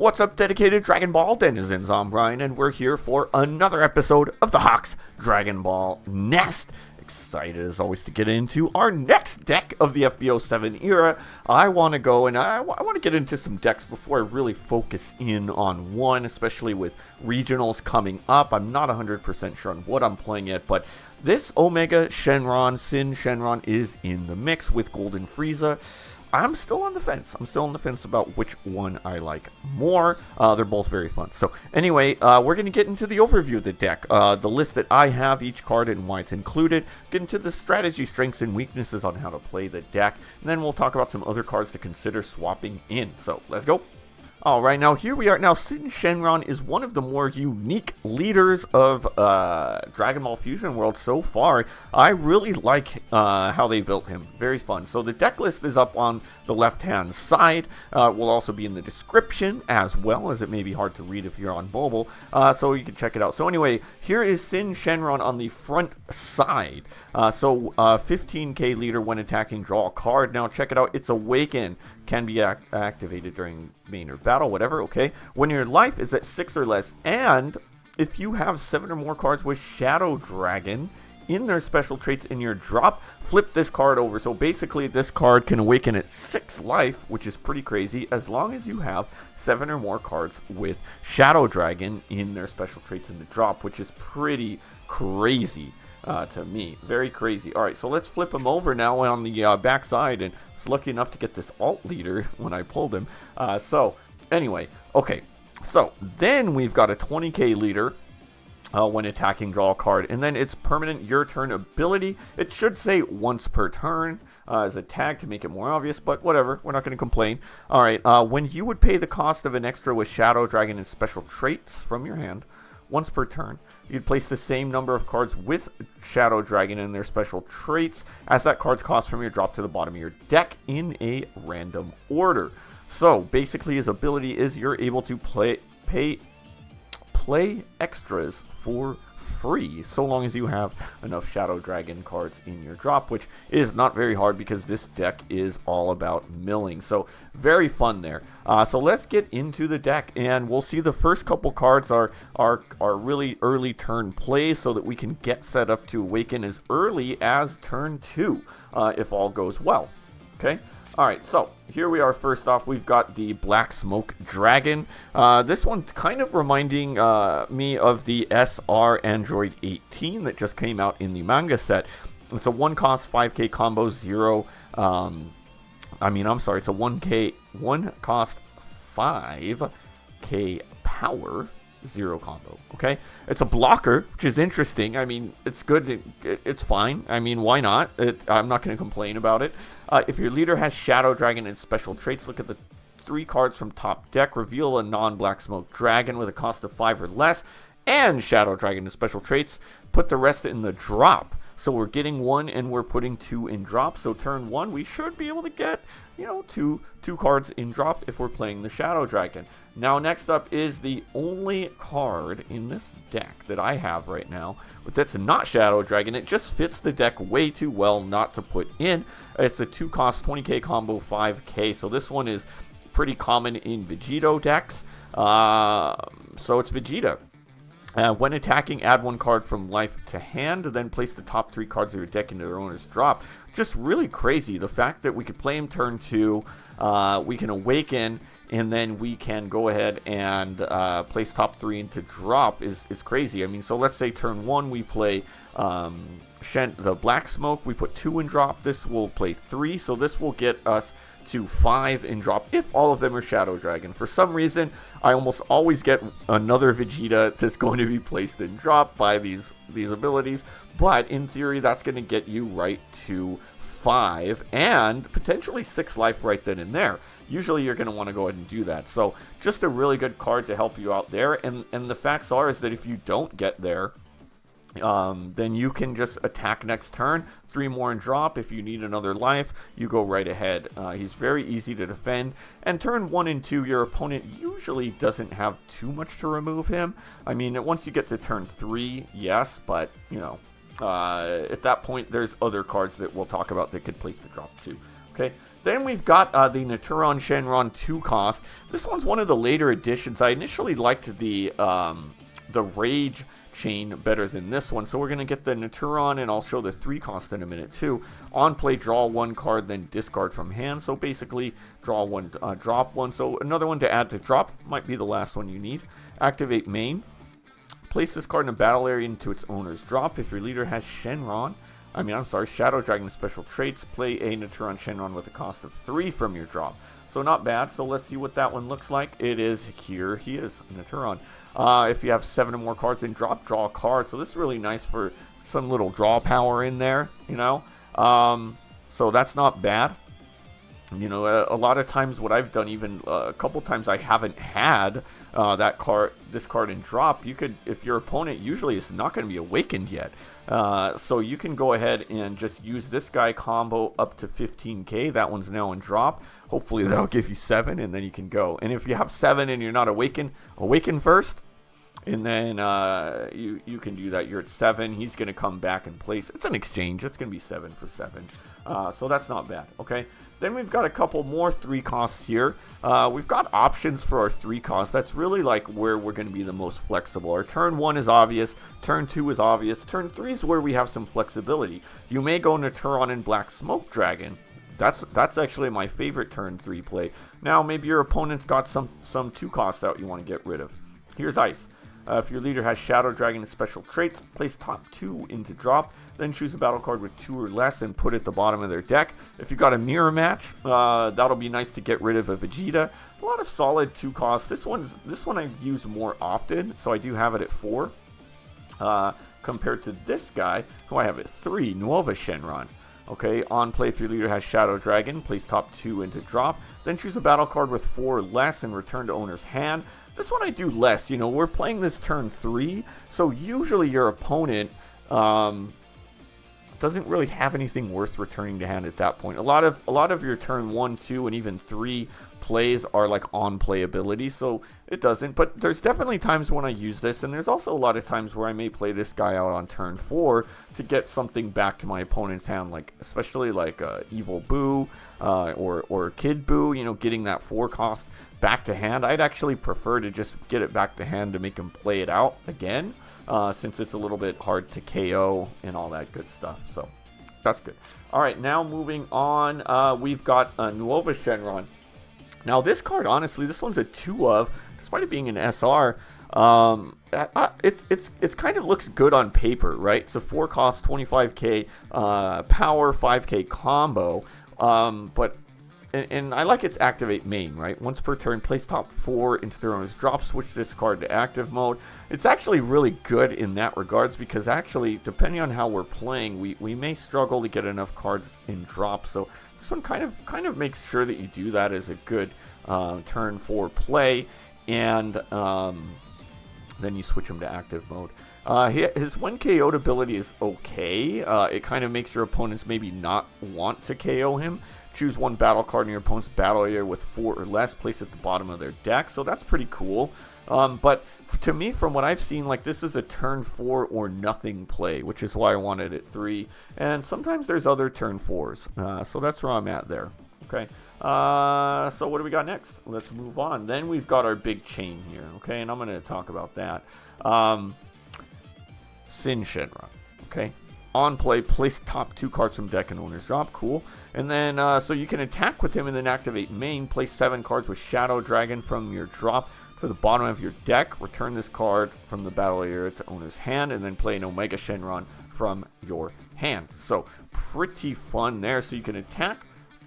What's up, dedicated Dragon Ball denizens? I'm Brian, and we're here for another episode of the Hawks Dragon Ball Nest. Excited as always to get into our next deck of the FB07 era. I want to go and I want to get into some decks before I really focus in on one, especially with regionals coming up. I'm not 100% sure on what I'm playing yet, but this Omega Shenron, SYN Shenron is in the mix with Golden Frieza. I'm still on the fence. I'm still on the fence about which one I like more. They're both very fun. So anyway, we're going to get into the overview of the deck, the list that I have, each card and why it's included, get into the strategy, strengths, and weaknesses on how to play the deck, and then we'll talk about some other cards to consider swapping in. So let's go. Alright, now here we are. Now, SYN Shenron is one of the more unique leaders of Dragon Ball Fusion World so far. I really like how they built him. Very fun. So the deck list is up on the left-hand side. Will also be in the description as well, as it may be hard to read if you're on mobile. So you can check it out. So anyway, here is SYN Shenron on the front side. 15k leader when attacking, draw a card. Now check it out. It's Awaken. Can be activated during main or battle, whatever, okay? When your life is at 6 or less, and if you have 7 or more cards with Shadow Dragon in their special traits in your drop, flip this card over. So basically, this card can awaken at 6 life, which is pretty crazy, as long as you have 7 or more cards with Shadow Dragon in their special traits in the drop, which is pretty crazy. To me, very crazy. All right, so let's flip him over now on the back side, and I was lucky enough to get this alt leader when I pulled him. So anyway, okay, so then we've got a 20k leader when attacking, draw a card, and then it's permanent your turn ability. It should say once per turn as a tag to make it more obvious, but whatever, we're not going to complain. All right, when you would pay the cost of an extra with Shadow Dragon and special traits from your hand once per turn, you'd place the same number of cards with Shadow Dragon and their special traits as that card's cost from your drop to the bottom of your deck in a random order. So basically, his ability is you're able to play extras for free, so long as you have enough Shadow Dragon cards in your drop, which is not very hard because this deck is all about milling. So very fun there. So let's get into the deck, and we'll see the first couple cards are really early turn plays, so that we can get set up to awaken as early as turn 2 if all goes well. Okay. Alright, so here we are. First off, we've got the Black Smoke Dragon. This one's kind of reminding me of the SR Android 18 that just came out in the manga set. It's a 1-cost 5k combo, it's a 1-cost 5k power, 0 combo, okay? It's a blocker, which is interesting. I mean, it's good. It's fine. I mean, why not? I'm not going to complain about it. If your leader has Shadow Dragon and special traits, look at the 3 cards from top deck. Reveal a non-Black Smoke Dragon with a cost of 5 or less and Shadow Dragon and special traits. Put the rest in the drop. So we're getting 1 and we're putting 2 in drop. So turn 1, we should be able to get, two cards in drop if we're playing the Shadow Dragon. Now, next up is the only card in this deck that I have right now, but that's not Shadow Dragon. It just fits the deck way too well not to put in. It's a 2-cost 20k combo, 5k. So this one is pretty common in Vegito decks. So it's Vegeta. When attacking, add 1 card from life to hand, then place the top 3 cards of your deck into their owner's drop. Just really crazy. The fact that we could play him turn 2, we can awaken, and then we can go ahead and place top 3 into drop is crazy. I mean, so let's say turn 1 we play the Black Smoke, we put 2 in drop. This will play 3, so this will get us to 5 in drop if all of them are Shadow Dragon. For some reason, I almost always get another Vegeta that's going to be placed in drop by these abilities, but in theory, that's going to get you right to 5 and potentially 6 life right then and there. Usually you're going to want to go ahead and do that. So just a really good card to help you out there. And the facts are is that if you don't get there, then you can just attack next turn, 3 more in drop. If you need another life, you go right ahead. He's very easy to defend. And turn 1 and 2, your opponent usually doesn't have too much to remove him. I mean, once you get to turn 3, yes, but, at that point, there's other cards that we'll talk about that could place the drop too. Okay, Then we've got the Naturon Shenron 2 cost. This one's one of the later additions. I initially liked the Rage chain better than this one, so we're going to get the Naturon, and I'll show the 3 cost in a minute too. On play, draw 1 card, then discard from hand. So basically, draw 1, drop 1. So another one to add to drop, might be the last one you need. Activate main. Place this card in a battle area into its owner's drop. If your leader has Shadow Dragon special traits, play a Naturon Shenron with a cost of 3 from your drop. So not bad. So let's see what that one looks like. It is, here he is, Naturon. If you have 7 or more cards in drop, draw a card. So this is really nice for some little draw power in there, you know. So that's not bad. You know, a lot of times what I've done, even a couple times I haven't had this card in drop. You could, if your opponent usually is not going to be awakened yet, so you can go ahead and just use this guy combo up to 15k. That one's now in drop. Hopefully that'll give you 7, and then you can go. And if you have 7 and you're not awaken first, and then you can do that. You're at 7. He's going to come back in place. It's an exchange. It's going to be 7 for 7. So that's not bad. Okay. Then we've got a couple more 3 costs here. We've got options for our 3 costs. That's really like where we're going to be the most flexible. Our turn 1 is obvious. Turn 2 is obvious. Turn 3 is where we have some flexibility. You may go Naturon and Black Smoke Dragon. That's actually my favorite turn 3 play. Now maybe your opponent's got some 2 costs out you want to get rid of. Here's Ice. If your leader has Shadow Dragon and special traits, place top 2 into drop, then choose a battle card with 2 or less and put it at the bottom of their deck. If you got a mirror match, that'll be nice to get rid of a Vegeta. A lot of solid 2 costs. This one I use more often, so I do have it at 4. Compared to this guy, who I have at 3, Omega Shenron. Okay, on play, if your leader has Shadow Dragon, place top 2 into drop, then choose a battle card with 4 or less and return to owner's hand. This one I do less. You know, we're playing this turn 3, so usually your opponent doesn't really have anything worth returning to hand at that point. A lot of your turn 1, 2, and even 3 plays are like on playability, so it doesn't. But there's definitely times when I use this, and there's also a lot of times where I may play this guy out on turn 4 to get something back to my opponent's hand, like especially like Evil Boo or Kid Boo. You know, getting that 4 cost back to hand. I'd actually prefer to just get it back to hand to make him play it out again, since it's a little bit hard to KO and all that good stuff. So that's good. All right, now moving on, we've got Omega Shenron. Now this card, honestly, this one's a 2 of, despite it being an SR. It's kind of looks good on paper, right? It's a 4 cost, 25k power, 5k combo, but and I like its activate main, right? Once per turn, place top 4 into their owner's drop, switch this card to active mode. It's actually really good in that regards, because actually, depending on how we're playing, we may struggle to get enough cards in drop. So this one kind of makes sure that you do that as a good turn 4 play, and then you switch him to active mode. His 1 KO'd ability is okay. It kind of makes your opponents maybe not want to KO him. Choose 1 battle card in your opponent's battle area with 4 or less, place at the bottom of their deck. So that's pretty cool. But to me, from what I've seen, like, this is a turn 4 or nothing play, which is why I wanted it 3. And sometimes there's other turn 4s. So that's where I'm at there. Okay. So what do we got next? Let's move on. Then we've got our big chain here. Okay. And I'm going to talk about that. SYN Shenron. Okay. On play, place top 2 cards from deck and owner's drop. Cool. And then, so you can attack with him and then activate main. Place 7 cards with Shadow Dragon from your drop to the bottom of your deck. Return this card from the battle area to owner's hand, and then play an Omega Shenron from your hand. So, pretty fun there. So you can attack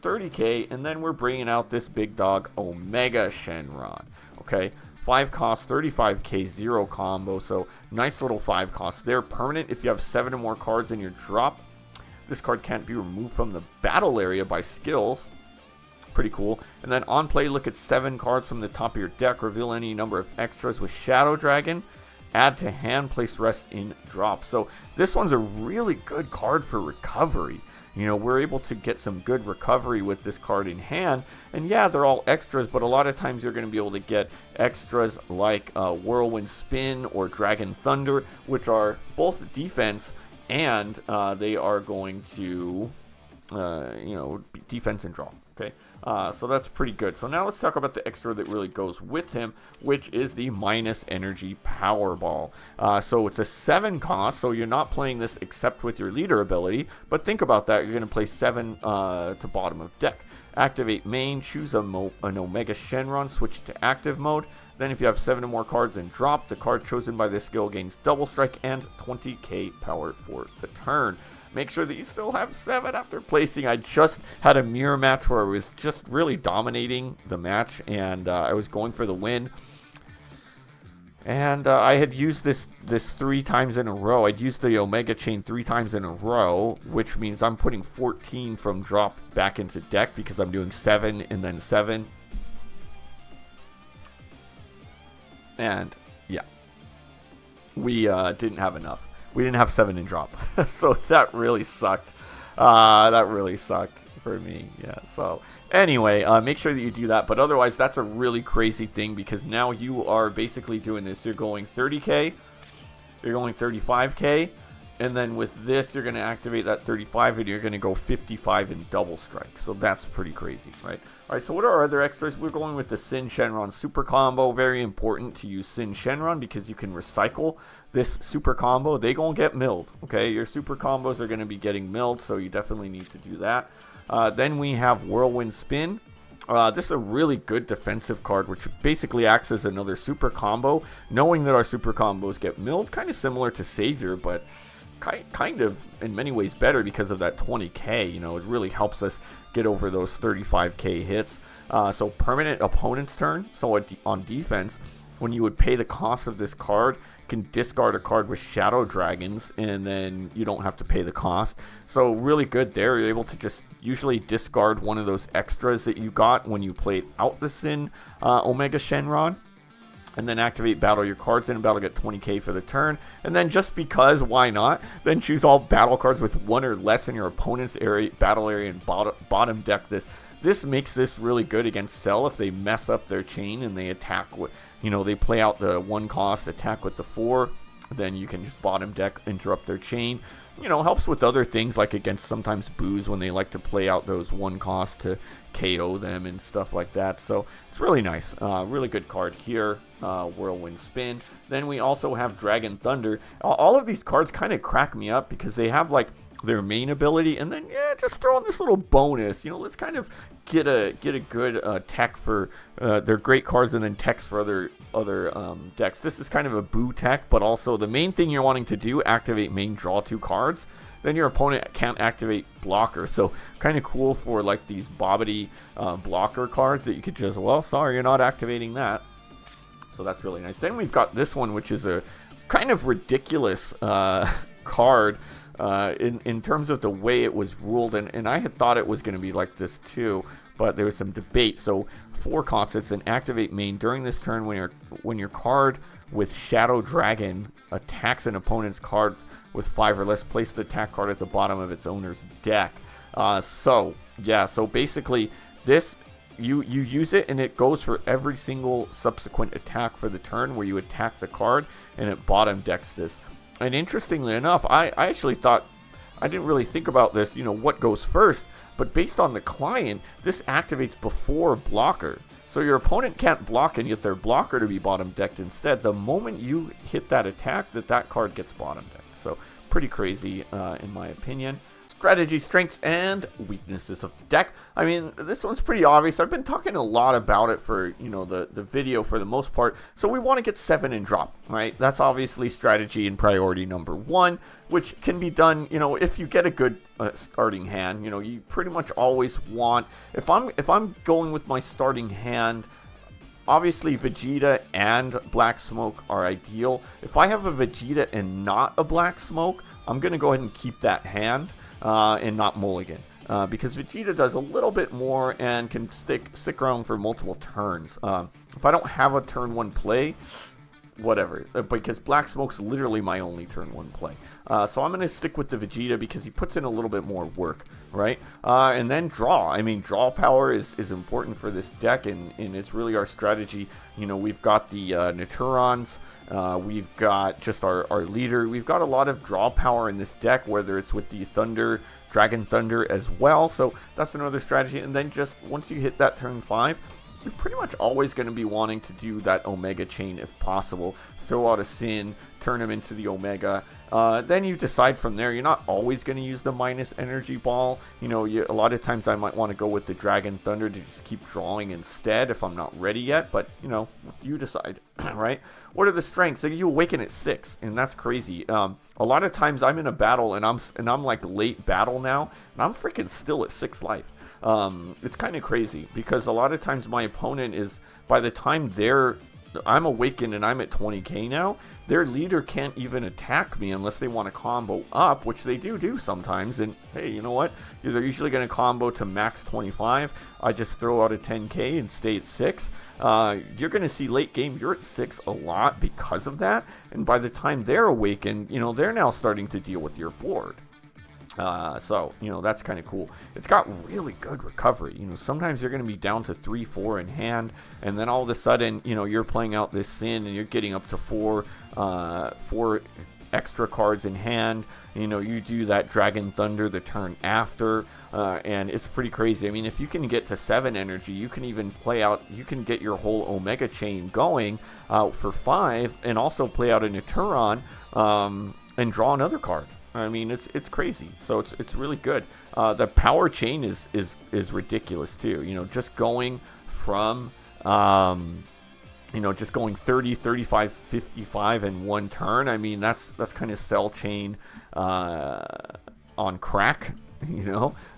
30k, and then we're bringing out this big dog, Omega Shenron. Okay. 5 cost, 35k, 0 combo, so nice little 5 costs. They're permanent if you have 7 or more cards in your drop. This card can't be removed from the battle area by skills. Pretty cool. And then on play, look at 7 cards from the top of your deck. Reveal any number of extras with Shadow Dragon. Add to hand, place rest in drop. So this one's a really good card for recovery. You know, we're able to get some good recovery with this card in hand. And yeah, they're all extras, but a lot of times you're going to be able to get extras like Whirlwind Spin or Dragon Thunder, which are both defense, and they are going to, you know, defense and draw. Okay, so that's pretty good. So now let's talk about the extra that really goes with him, which is the minus energy Powerball. So it's a 7 cost, so you're not playing this except with your leader ability, but think about that. You're going to play 7 to bottom of deck. Activate main, choose an Omega Shenron, switch to active mode. Then if you have 7 or more cards and drop, the card chosen by this skill gains double strike and 20k power for the turn. Make sure that you still have 7 after placing. I just had a mirror match where I was just really dominating the match, and I was going for the win. And I had used this 3 times in a row. I'd used the Omega chain 3 times in a row, which means I'm putting 14 from drop back into deck because I'm doing 7 and then 7. And yeah, we didn't have enough. We didn't have 7 in drop. So that really sucked. That really sucked for me. Yeah, so anyway, make sure that you do that. But otherwise, that's a really crazy thing because now you are basically doing this. You're going 30k, you're going 35k, and then with this, you're going to activate that 35 and you're going to go 55 in double strike. So that's pretty crazy, right? All right, so what are our other extras? We're going with the SYN Shenron super combo. Very important to use SYN Shenron because you can recycle this super combo. They gonna get milled, okay? Your super combos are gonna be getting milled, so you definitely need to do that. Then we have Whirlwind Spin. This is a really good defensive card, which basically acts as another super combo. Knowing that our super combos get milled, kind of similar to Savior, but kind of in many ways better because of that 20k. You know, it really helps us get over those 35k hits. So permanent opponent's turn. So on defense, when you would pay the cost of this card, can discard a card with Shadow Dragons, and then you don't have to pay the cost. So really good there. You're able to just usually discard one of those extras that you got when you played out the SYN Omega Shenron, and then activate battle. Your cards in battle get 20k for the turn, and then just because, why not, then choose all battle cards with 1 or less in your opponent's area, battle area, and bottom deck this. This makes this really good against Cell if they mess up their chain and they attack with, you know, they play out the 1 cost, attack with the 4, then you can just bottom deck, interrupt their chain. You know, helps with other things like against sometimes Boos when they like to play out those 1 cost to KO them and stuff like that. So it's really nice. Really good card here. Whirlwind Spin. Then we also have Dragon Thunder. All of these cards kind of crack me up because they have like their main ability, and then just throw in this little bonus. You know, let's kind of get a good tech for they're great cards, and then techs for other decks. This is kind of a boo tech, but also the main thing you're wanting to do, activate main, draw 2 cards. Then your opponent can't activate blocker. So kind of cool for like these bobbity blocker cards that you could just, well, sorry, you're not activating that. So that's really nice. Then we've got this one, which is a kind of ridiculous card. In terms of the way it was ruled, and I had thought it was going to be like this too, but there was some debate. So 4 constants and activate main during this turn when your card with Shadow Dragon attacks an opponent's card with 5 or less, place the attack card at the bottom of its owner's deck. So basically this you use it and it goes for every single subsequent attack for the turn where you attack the card, and it bottom decks this. And interestingly enough, I actually thought, I didn't really think about this, you know, what goes first, but based on the client, this activates before blocker. So your opponent can't block and get their blocker to be bottom decked instead. The moment you hit that attack, that card gets bottom decked. So pretty crazy in my opinion. Strategy, strengths, and weaknesses of the deck. I mean, this one's pretty obvious. I've been talking a lot about it for, you know, the video for the most part. So we want to get 7 and drop, right? That's obviously strategy and priority number 1, which can be done, you know, if you get a good starting hand. You know, you pretty much always want, if I'm going with my starting hand, obviously Vegeta and Black Smoke are ideal. If I have a Vegeta and not a Black Smoke, I'm going to go ahead and keep that hand. And not mulligan, because Vegeta does a little bit more and can stick around for multiple turns. If I don't have a turn 1 play, whatever, because Black Smoke's literally my only turn 1 play. So I'm going to stick with the Vegeta because he puts in a little bit more work, right? And then draw. I mean, draw power is important for this deck, and it's really our strategy. You know, we've got the Naturons, we've got just our leader. We've got a lot of draw power in this deck, whether it's with the Dragon Thunder as well. So that's another strategy. And then just once you hit that turn 5, you're pretty much always going to be wanting to do that Omega chain if possible. Throw out a SYN, turn him into the Omega. Then you decide from there. You're not always going to use the minus energy ball. You know, a lot of times I might want to go with the Dragon Thunder to just keep drawing instead if I'm not ready yet. But, you know, you decide, right? What are the strengths? So you awaken at 6, and that's crazy. A lot of times I'm in a battle, and I'm like late battle now, and I'm freaking still at 6 life. It's kind of crazy because a lot of times my opponent is, by the time I'm awakened and I'm at 20k now, their leader can't even attack me unless they want to combo up, which they do sometimes. And hey, you know what? They're usually going to combo to max 25. I just throw out a 10k and stay at 6. You're going to see late game, you're at 6 a lot because of that. And by the time they're awakened, you know, they're now starting to deal with your board. So, you know, that's kind of cool. It's got really good recovery. You know, sometimes you're going to be down to 3-4 in hand, and then all of a sudden, you know, you're playing out this SYN and you're getting up to 4 extra cards in hand. You know, you do that Dragon Thunder the turn after, and it's pretty crazy. I mean, if you can get to 7 energy, you can even play out, you can get your whole Omega chain going for 5, and also play out a Naturon and draw another card. I mean, it's crazy. So it's really good. The power chain is ridiculous too. You know, just going from you know, just going 30, 35, 55 in one turn. I mean, that's kind of Cell Chain on crack. You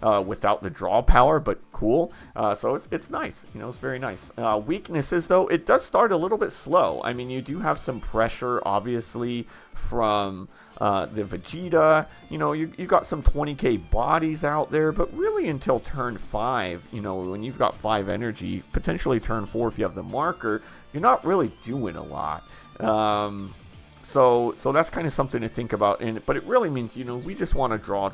know, without the draw power, but cool. So it's nice. You know, it's very nice. Weaknesses, though, it does start a little bit slow. I mean, you do have some pressure, obviously, from the Vegeta. You know, you got some 20k bodies out there, but really until turn 5, you know, when you've got 5 energy, potentially turn 4 if you have the marker, you're not really doing a lot. So that's kind of something to think about, but it really means, you know, we just want to draw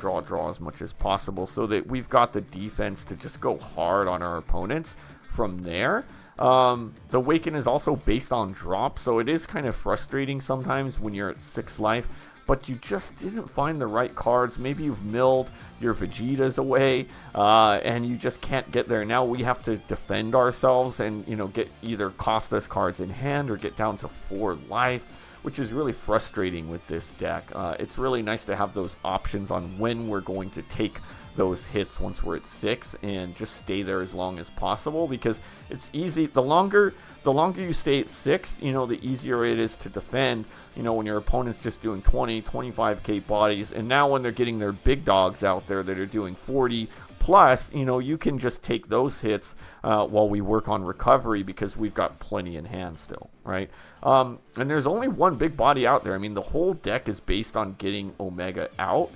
as much as possible so that we've got the defense to just go hard on our opponents from there. The Awaken is also based on drop, so it is kind of frustrating sometimes when you're at 6 life, but you just didn't find the right cards. Maybe you've milled your Vegetas away, and you just can't get there. Now we have to defend ourselves and, you know, get either cost us cards in hand or get down to 4 life, which is really frustrating with this deck. It's really nice to have those options on when we're going to take those hits once we're at 6 and just stay there as long as possible, because it's easy. The longer you stay at 6, you know, the easier it is to defend, you know, when your opponent's just doing 20, 25k bodies, and now when they're getting their big dogs out there that are doing 40 plus, you know, you can just take those hits while we work on recovery because we've got plenty in hand still, right? And there's only one big body out there. I mean, the whole deck is based on getting Omega out.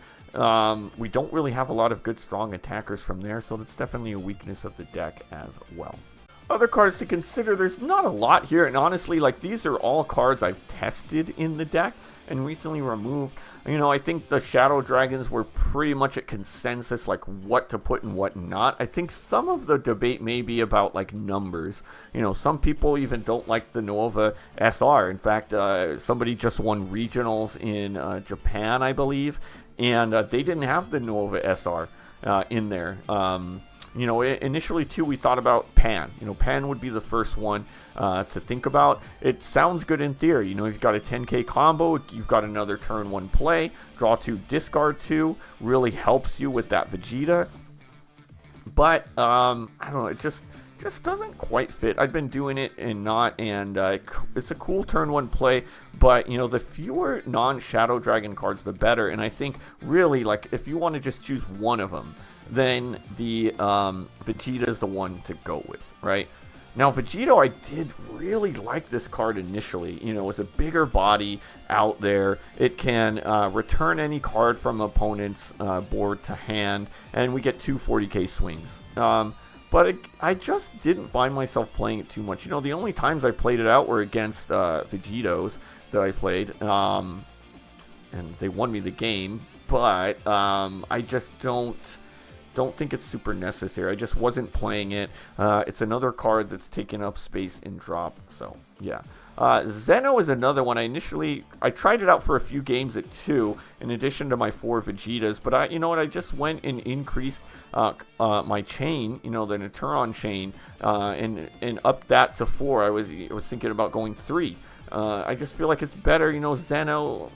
We don't really have a lot of good, strong attackers from there, so that's definitely a weakness of the deck as well. Other cards to consider, there's not a lot here, and honestly, like, these are all cards I've tested in the deck and recently removed. You know, I think the Shadow Dragons were pretty much at consensus, like, what to put and what not. I think some of the debate may be about, like, numbers. You know, some people even don't like the Nova SR. In fact, somebody just won regionals in Japan, I believe, and they didn't have the Nova SR in there. You know, initially, too, we thought about Pan. You know, Pan would be the first one to think about. It sounds good in theory. You know, you've got a 10k combo. You've got another turn 1 play. Draw 2, discard 2. Really helps you with that Vegeta. But, I don't know, it just doesn't quite fit. I've been doing it and not, and it's a cool turn 1 play, but, you know, the fewer non-Shadow Dragon cards, the better. And I think, really, like, if you want to just choose one of them, then the Vegeta is the one to go with, right? Now, Vegito, I did really like this card initially. You know, it's a bigger body out there. It can return any card from opponent's board to hand, and we get 2 40k swings. but I just didn't find myself playing it too much. You know, the only times I played it out were against Vegetos that I played, and they won me the game. But I just don't think it's super necessary. I just wasn't playing it. It's another card that's taking up space in drop. So yeah. Zeno is another one. I tried it out for a few games at 2, in addition to my 4 Vegetas. But you know what? I just went and increased my chain, you know, the Naturon chain, and upped that to 4. I was thinking about going 3. I just feel like it's better, you know. Zeno,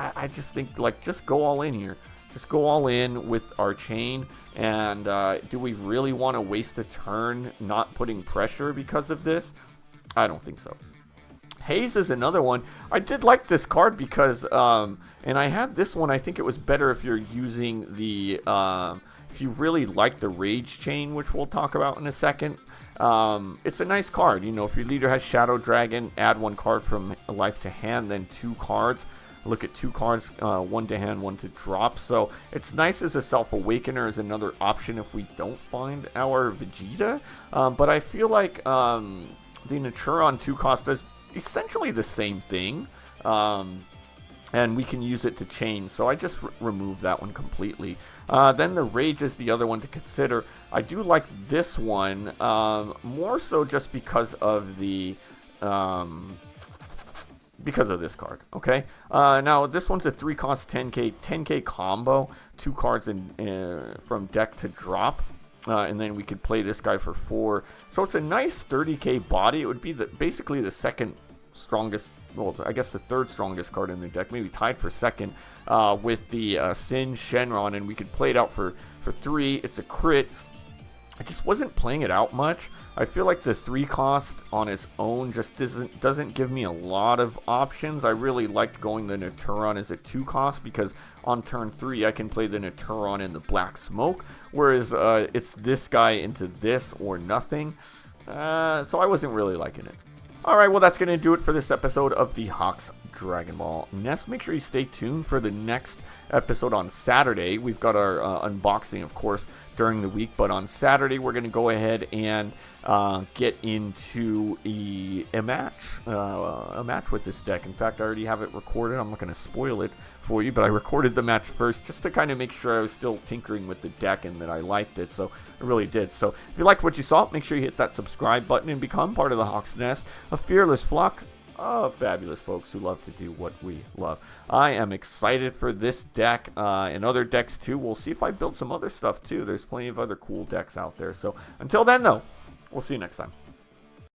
I just think, like, just go all in here. Just go all in with our chain. And do we really want to waste a turn not putting pressure because of this? I don't think so. Haze is another one. I did like this card because, and I had this one, I think it was better if you're using the, if you really like the Rage Chain, which we'll talk about in a second. It's a nice card. You know, if your leader has Shadow Dragon, add 1 card from life to hand, then 2 cards. Look at 2 cards, 1 to hand, 1 to drop. So it's nice as a Self-Awakener as another option if we don't find our Vegeta. But I feel like the Naturon 2 cost does essentially the same thing, and we can use it to chain, so I just remove that one completely. Then the Rage is the other one to consider. I do like this one, more so just because of the because of this card. Okay, now this one's a 3 cost 10k combo, 2 cards from deck to drop. And then we could play this guy for 4. So it's a nice 30k body. It would be basically the second strongest, well, I guess the 3rd strongest card in the deck, maybe tied for 2nd, with the SYN Shenron, and we could play it out for 3. It's a crit. I just wasn't playing it out much. I feel like the 3 cost on its own just doesn't give me a lot of options. I really liked going the Naturon as a 2 cost because on turn 3 I can play the Naturon in the Black Smoke, whereas it's this guy into this or nothing. So I wasn't really liking it. Alright, well that's going to do it for this episode of the Hawks Dragon Ball Nest. Make sure you stay tuned for the next episode on Saturday. We've got our unboxing, of course, during the week, but on Saturday we're going to go ahead and get into a match with this deck. In fact, I already have it recorded. I'm not going to spoil it for you, but I recorded the match first just to kind of make sure I was still tinkering with the deck and that I liked it, so I really did. So if you liked what you saw, make sure you hit that subscribe button and become part of the Hawks Nest, a fearless flock of fabulous folks who love to do what we love. I am excited for this deck and other decks too. We'll see if I build some other stuff too. There's plenty of other cool decks out there. So until then though, we'll see you next time.